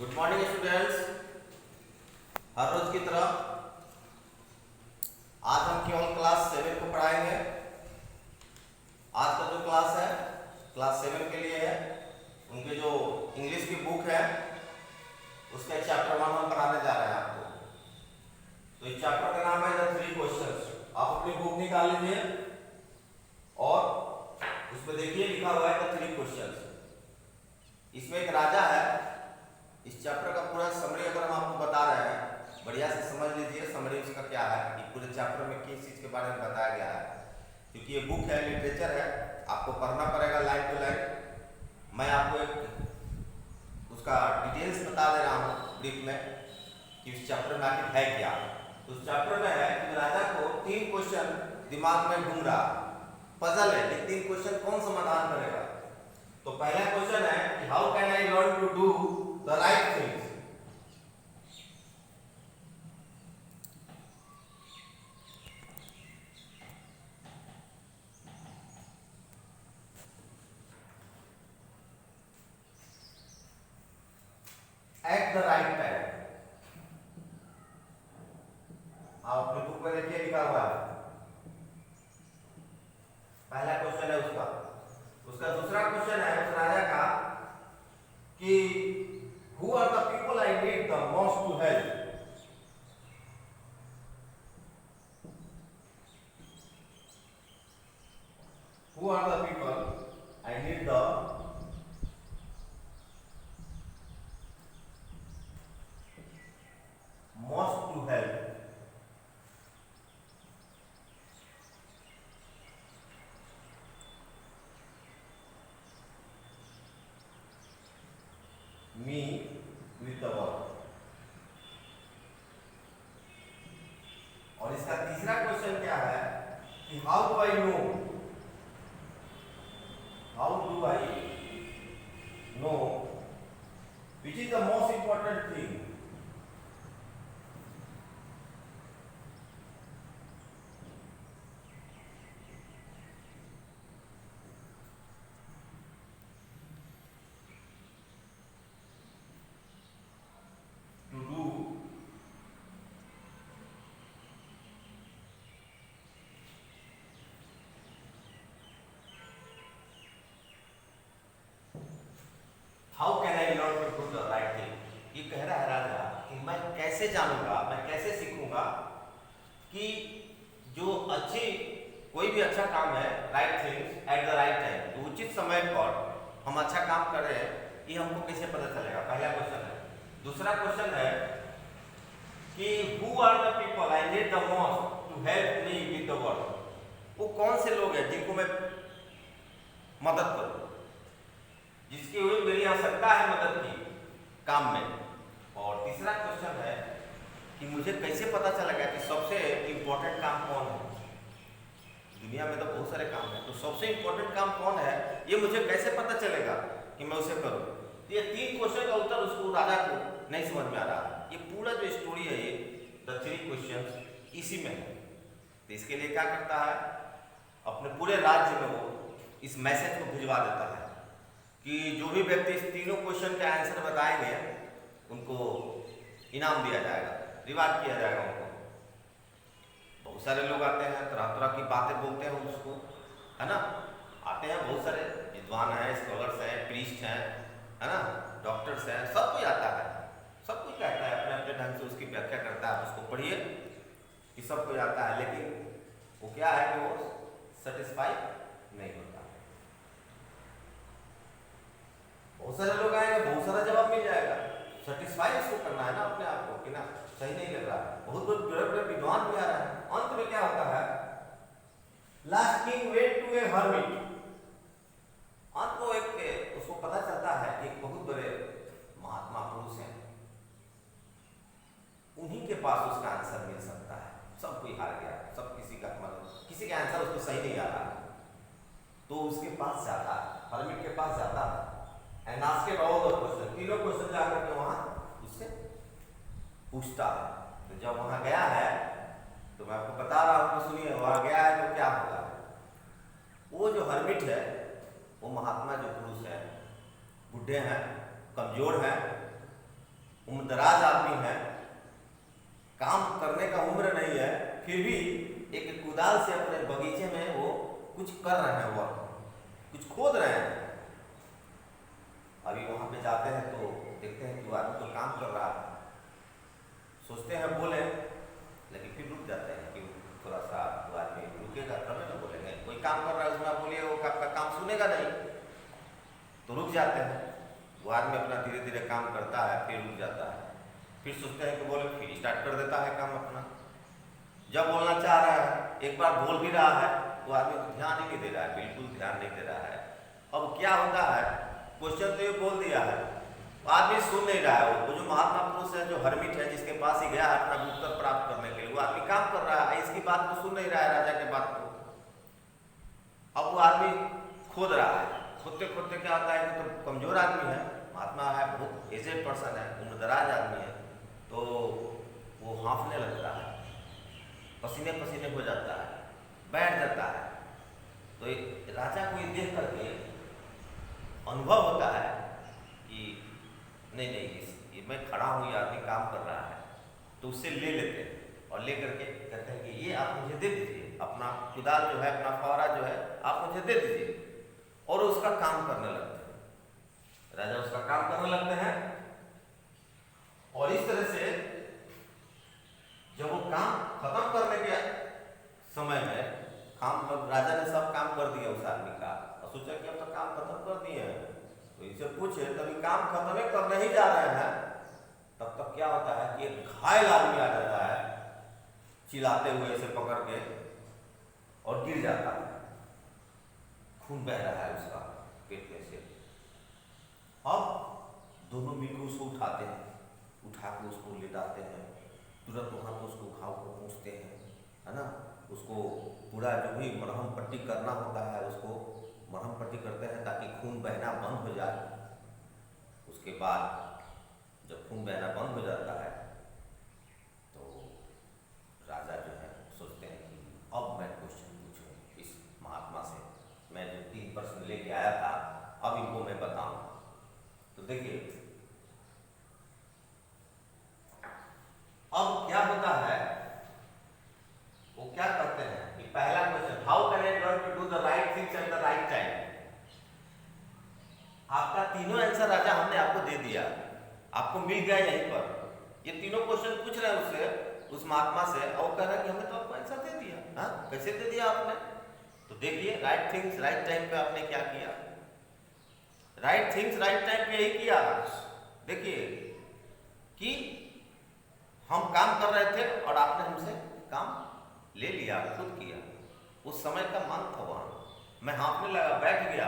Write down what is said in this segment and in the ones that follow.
Good morning students. हर रोज की तरह आज हम केवल क्लास 7 को पढ़ाएंगे। आज का जो क्लास है क्लास 7 के लिए है। उनके जो इंग्लिश की बुक है उसका चैप्टर 1 हम पढ़ाने जा रहे हैं आपको। तो इस चैप्टर का नाम है द थ्री क्वेश्चंस। आप अपनी बुक निकाल लीजिए और उसमें देखिए लिखा हुआ है द थ्री क्वेश्चंस। इसमें एक राजा है। इस चैप्टर का पूरा समरी अगर हम आपको बता रहे हैं, बढ़िया से समझ लीजिए समरी उसका क्या है, कि पूरे चैप्टर में किस चीज़ के बारे में बताया गया है। क्योंकि ये बुक है, लिटरेचर है, आपको पढ़ना पड़ेगा लाइन टू लाइन। मैं आपको एक उसका डिटेल्स बता दे रहा हूँ ब्रीफ में कि उस चैप्टर में आखिर है क्या। तो उस चैप्टर में है कि राजा को 3 क्वेश्चन दिमाग में घूम रहा, पजल है कि 3 क्वेश्चन कौन समाधान करेगा। तो पहला क्वेश्चन है कि how can I learn to do the right things. At the right time. आप अपनी बुक में देखिए लिखा हुआ है, पहला क्वेश्चन है उसका। उसका दूसरा क्वेश्चन है उस राजा का कि who are the people I need the most to help. Who are the people I need the most to help. Me with the work. और इसका तीसरा क्वेश्चन क्या है कि how do I know which is the most important thing. To do how can I learn to do the right thing. ये कह रहा है राजा कि मैं कैसे जानूंगा, मैं कैसे सीखूंगा कि जो अच्छी कोई भी अच्छा काम है, right things at the right time, तो उचित समय पर हम अच्छा काम कर रहे हैं, ये हमको कैसे पता चलेगा। पहला क्वेश्चन है। दूसरा क्वेश्चन है कि who are the people I need the most to help me with the work. वो कौन से लोग हैं जिनको मैं मदद करूं, जिसकी हुई मेरी आवश्यकता है मदद की काम में। और तीसरा क्वेश्चन है कि मुझे कैसे पता चलेगा कि सबसे इंपॉर्टेंट काम कौन है। दुनिया में तो बहुत सारे काम हैं, तो सबसे इंपॉर्टेंट काम कौन है ये मुझे कैसे पता चलेगा कि मैं उसे करूं। तो ये 3 क्वेश्चन का उत्तर उसको राजा को नहीं समझ में आ रहा। ये पूरा जो स्टोरी है ये द 3 क्वेश्चंस इसी में है। तो इसके लिए क्या करता है, अपने पूरे राज्य में वो इस मैसेज को भिजवा देता है कि जो भी व्यक्ति इस तीनों क्वेश्चन के आंसर बताएंगे उनको इनाम दिया जाएगा, रिवार्ड किया जाएगा उनको। बहुत सारे लोग आते हैं, तरह तरह की बातें बोलते हैं उसको, है ना। आते हैं बहुत सारे विद्वान हैं, स्कॉलर्स हैं, प्रीस्ट हैं, है ना, डॉक्टर्स हैं, सब कोई आता है। सब कोई कहता है अपने अपने ढंग से उसकी व्याख्या करता है। उसको पढ़िए कि सब कोई आता है, लेकिन वो क्या है कि वो सेटिस्फाई नहीं होता। बहुत सारे लोग आएंगे, बहुत सारा जवाब मिल जाएगा, सेटिस्फाई उसको करना है ना अपने आप को कि ना सही नहीं लग रहा है। बहुत बहुत बड़े बड़े विद्वान भी आ रहे हैं। अंत में क्या होता है, last king went to a hermit. अंत को एक उसको पता चलता है कि एक बहुत बड़े महात्मा पुरुष हैं, उन्हीं के पास उसका आंसर मिल सकता है। सब कोई हार गया, सब किसी का मतलब किसी का आंसर उसको सही नहीं आ रहा, तो उसके पास जाता है, हर्मिट के पास जाता है and asked all the question. तीनों क्वेश्चन जाकर के वहां उससे पूछता है। तो जब वहां गया है, तो मैं आपको बता रहा हूं, सुनिए, वहां गया है तो क्या होगा। वो जो हर्मिट है, वो महात्मा जो पुरुष है, बुढ़े हैं, कमजोर हैं, उम्रदराज आदमी है, काम करने का उम्र नहीं है, फिर भी एक कुदाल से अपने बगीचे में वो कुछ कर रहे हैं, वो कुछ खोद रहे हैं। अभी वहां पे जाते हैं तो देखते हैं कि वो आदमी तो काम कर रहा है, सोचते हैं बोले, लेकिन फिर रुक जाते हैं कि थोड़ा सा वो आदमी रुकेगा तब ना बोलेंगे। कोई काम कर रहा है उसमें आप बोलिए, वो आपका काम सुनेगा नहीं, तो रुक जाते हैं। वो आदमी अपना धीरे धीरे काम करता है, फिर रुक जाता है, फिर सोचते हैं कि बोले, फिर स्टार्ट कर देता है काम अपना। जब बोलना चाह रहा है, एक बार बोल भी रहा है, वो आदमी ध्यान ही नहीं दे रहा है, बिल्कुल ध्यान नहीं दे रहा है। अब क्या होता है, क्वेश्चन तो ये बोल दिया है, आदमी सुन नहीं रहा है। वो जो महात्मा पुरुष है, जो हरमिट है, जिसके पास ही गया है अपना उत्तर प्राप्त करने के लिए, वो आदमी काम कर रहा है, इसकी बात को सुन नहीं रहा है, राजा के बात को। अब वो आदमी खोद रहा है, खोदते खोदते क्या होता है कि तो कमजोर आदमी है, महात्मा है, बहुत एजेड पर्सन है, उम्रदराज आदमी है, तो वो हाँफने लगता है, पसीने पसीने हो जाता है, बैठ जाता है। तो राजा को ये देख करके अनुभव होता है कि नहीं ये मैं खड़ा हूँ, ये आदमी काम कर रहा है, तो उससे ले लेते हैं और ले करके कहते हैं कि ये आप मुझे दे दीजिए, अपना कुदाल जो है, अपना फावड़ा जो है, आप मुझे दे दीजिए। और उसका काम करने लगते हैं, राजा उसका काम करने लगते हैं। और इस तरह से जब वो काम खत्म करने के समय में, काम राजा ने सब काम कर दिया उस आदमी का, और सोचा कि अब तो काम खत्म कर दिए हैं, तो इसे पूछे तभी काम खत्म ही करने ही जा रहे हैं, तब तक क्या होता है कि एक घायल आदमी आ जाता है, चिल्लाते हुए इसे पकड़ के, और गिर जाता है, खून बह रहा है उसका पेट में से। अब दोनों मिलकर उसको उठाते हैं, उठा के उसको लेटाते हैं, तुरंत वहाँ पर उसको घाव को पूछते हैं, है ना, उसको पूरा जो भी मरहम पट्टी करना होता है, उसको मरहम पट्टी करते हैं ताकि खून बहना बंद हो जाए। उसके बाद जब खून बहना बंद हो जाता है तो राजा जो है सोचते हैं कि अब मैं क्वेश्चन पूछूं इस महात्मा से, मैं जो 3 प्रश्न लेके आया था अब इनको मैं बताऊं। तो देखिए अब क्या होता है, वो क्या करते हैं कि पहला question, how can I learn to do the right things at the right time. आपका तीनों आंसर राजा हमने आपको दे दिया, आपको मिल गया यहीं पर। ये तीनों क्वेश्चन पूछ रहे हैं उससे, उस महात्मा से, और कह रहा है कि हमने तो आपको आंसर दे दिया। हाँ, कैसे दे दिया आपने? तो देखिए राइट थिंग्स राइट टाइम पे आपने क्या किया, राइट थिंग्स राइट टाइम पे यही किया। देखिए कि हम काम कर रहे थे और आपने हमसे काम ले लिया, खुद किया, उस समय का मन था वहां, मैं हाँफने लगा, बैठ गया,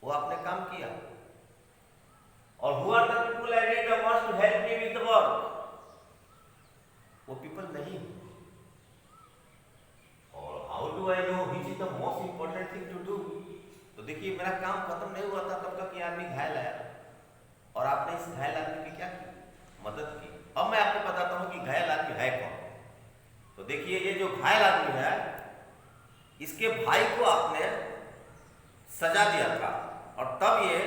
वो आपने काम किया। और who are the people I need the most to help me with the work? वो people नहीं। और how do I know which is the most important thing to do? तो देखिए मेरा काम खत्म नहीं हुआ था तब तक ये आदमी घायल आया, और आपने इस घायल आदमी की क्या की, मदद की। अब मैं आपको बताता हूं कि घायल आदमी है कौन। तो देखिए ये जो घायल आदमी है, इसके भाई को आपने सजा दिया था, और तब ये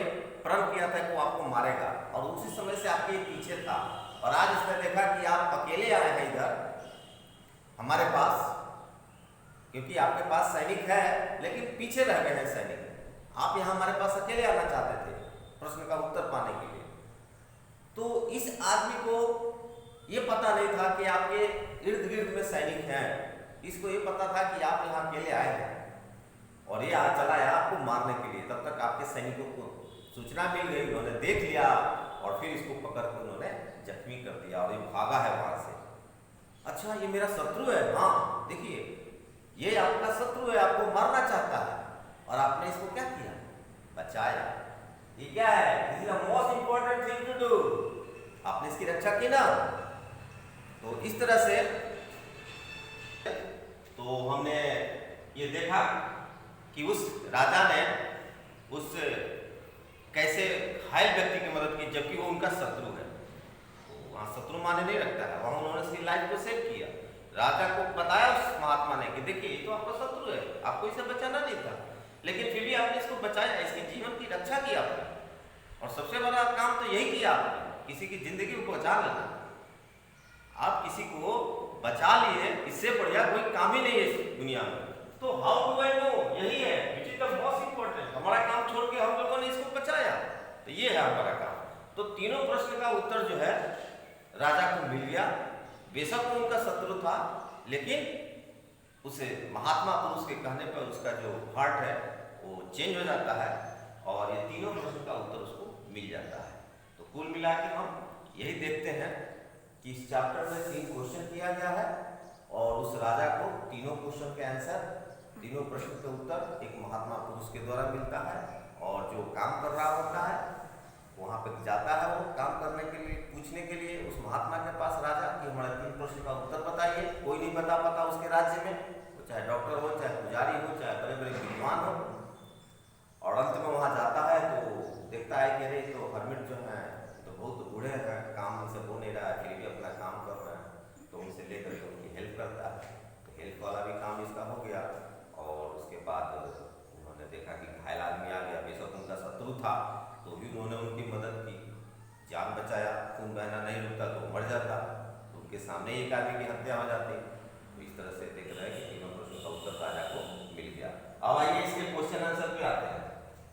प्रण किया था कि वो आपको मारेगा, और उसी समय से आपके पीछे था। और आज इसने देखा कि आप अकेले आए हैं इधर हमारे पास, क्योंकि आपके पास सैनिक है लेकिन पीछे रह गए हैं सैनिक, आप यहाँ हमारे पास अकेले आना चाहते थे प्रश्न का उत्तर पाने के लिए। तो इस आदमी को ये पता नहीं था कि आपके इर्द गिर्द में सैनिक हैं, इसको ये पता था कि आप यहाँ अकेले आए हैं, और ये आ चला है आपको मारने के लिए। तब तक आपके सैनिकों को सूचना मिल गई, उन्होंने देख लिया, और फिर इसको पकड़ कर उन्होंने जख्मी कर दिया, और ये भागा है वहां से। अच्छा ये मेरा शत्रु है, हाँ देखिए ये आपका शत्रु है, आपको मारना चाहता है, और आपने इसको क्या किया, बचाया। ये क्या है, this is the most important thing to do, आपने इसकी रक्षा की ना। तो इस तरह से तो हमने ये देखा कि उस राजा ने उस कैसे घायल व्यक्ति की मदद की, जबकि वो उनका शत्रु है। तो वहाँ शत्रु माने नहीं रखता है, वहाँ उन्होंने उसकी लाइफ को सेव किया। राजा को बताया उस महात्मा ने कि देखिए ये तो आपका शत्रु है, आपको इसे बचाना नहीं था, लेकिन फिर भी आपने इसको बचाया, इसके जीवन की रक्षा की आपने, और सबसे बड़ा काम तो यही किया आपने। किसी की जिंदगी को बचा लेना। आप किसी को बचा लिए, इससे बढ़िया कोई काम ही नहीं है इस दुनिया में। तो हाउ डू आई नो, यही है विच इज द मोस्ट इंपॉर्टेंट। हमारा काम छोड़ के हम लोगों ने इसको बचाया, तो ये है हमारा काम। तो तीनों प्रश्न का उत्तर जो है राजा को मिल गया। बेशक वो उनका शत्रु था, लेकिन उसे महात्मा पुरुष के कहने पर उसका जो हार्ट है वो चेंज हो जाता है और ये तीनों प्रश्न का उत्तर उसको मिल जाता है। तो कुल मिला के हम यही देखते हैं कि इस चैप्टर में 3 क्वेश्चन किया गया है और उस राजा को तीनों क्वेश्चन के आंसर, तीनों प्रश्न के उत्तर एक महात्मा पुरुष के द्वारा मिलता है। और जो काम कर रहा होता है वहाँ पे जाता है वो काम करने के लिए, पूछने के लिए उस महात्मा के पास राजा कि हमारे 3 प्रश्न का उत्तर बताइए। कोई नहीं बता पाता उसके राज्य में, वो चाहे डॉक्टर हो, चाहे पुजारी हो, चाहे बड़े बड़े विद्वान हो। और अंत में वहाँ जाता है तो देखता है कि अरे तो हरमिट जो है तो बहुत बूढ़े हैं, काम से हो नहीं रहा है, फिर भी अपना काम कर रहे हैं। तो उनसे लेकर के उनकी हेल्प करता है। तो हेल्प वाला भी काम इसका हो गया। और उसके बाद उन्होंने देखा कि घायल आदमी आ गया, बेशक उनका शत्रु था तो भी उन्होंने उनकी मदद की, जान बचाया। खून बहना नहीं रुकता तो मर जाता, तो उनके सामने एक आदमी की हत्या हो जाती। तो इस तरह से देख रहे हैं कि तीनों प्रश्नों का उत्तर राजा को मिल गया। अब आइए इसके क्वेश्चन आंसर पे आते हैं।